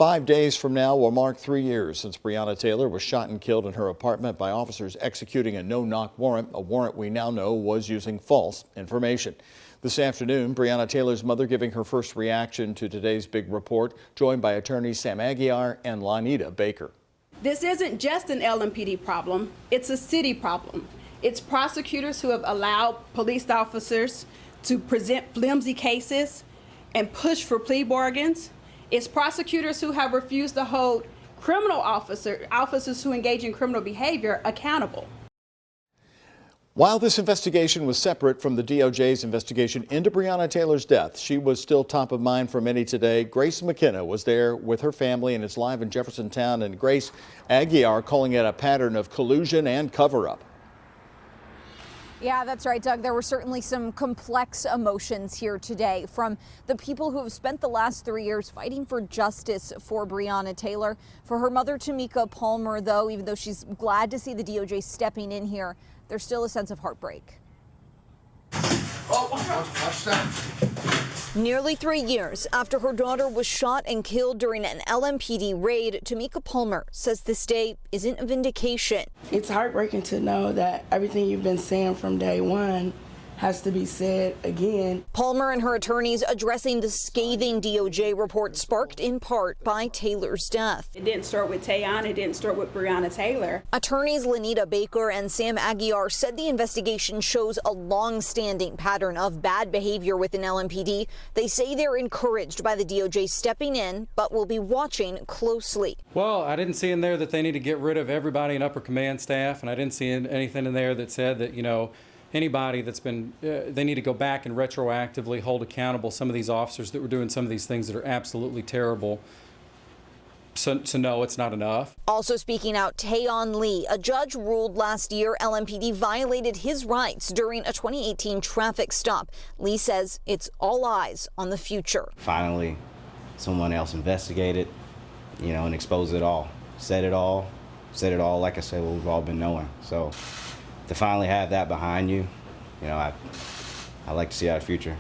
5 days from now will mark 3 years since Breonna Taylor was shot and killed in her apartment by officers executing a no-knock warrant, a warrant we now know was using false information. This afternoon, Breonna Taylor's mother giving her first reaction to today's big report, joined by attorneys Sam Aguiar and Lanita Baker. This isn't just an LMPD problem, it's a city problem. It's prosecutors who have allowed police officers to present flimsy cases and push for plea bargains. It's prosecutors who have refused to hold criminal officers who engage in criminal behavior accountable. While this investigation was separate from the DOJ's investigation into Breonna Taylor's death, she was still top of mind for many today. Grace McKenna was there with her family and is live in Jeffersontown. And Grace, Aguiar calling it a pattern of collusion and cover-up. Yeah, that's right, Doug. There were certainly some complex emotions here today from the people who have spent the last 3 years fighting for justice for Breonna Taylor. For her mother, Tamika Palmer, though, even though she's glad to see the DOJ stepping in here, there's still a sense of heartbreak. Oh, watch that. Nearly 3 years after her daughter was shot and killed during an LMPD raid, Tamika Palmer says this day isn't a vindication. It's heartbreaking to know that everything you've been saying from day one has to be said again. Palmer and her attorneys addressing the scathing DOJ report sparked in part by Taylor's death. It didn't start with Tayon, it didn't start with Breonna Taylor. Attorneys Lanita Baker and Sam Aguiar said the investigation shows a long-standing pattern of bad behavior within LMPD. They say they're encouraged by the DOJ stepping in, but will be watching closely. Well, I didn't see in there that they need to get rid of everybody in upper command staff, and I didn't see anything in there that said that, anybody that's been, they need to go back and retroactively hold accountable some of these officers that were doing some of these things that are absolutely terrible. So no, it's not enough. Also speaking out, Tayon Lee, a judge ruled last year LMPD violated his rights during a 2018 traffic stop. Lee says it's all eyes on the future. Finally, someone else investigated, and exposed it all, said it all, like I said, what we've all been knowing. So to finally have that behind you, I like to see our future,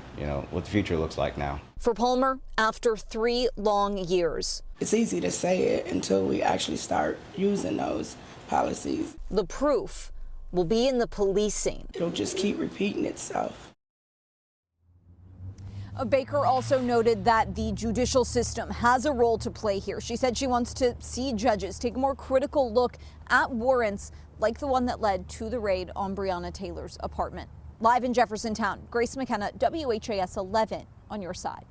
what the future looks like now. For Palmer, after 3 long years. It's easy to say it until we actually start using those policies. The proof will be in the policing. It'll just keep repeating itself. Baker also noted that the judicial system has a role to play here. She said she wants to see judges take a more critical look at warrants like the one that led to the raid on Breonna Taylor's apartment. Live in Jeffersontown, Grace McKenna, WHAS 11 on your side.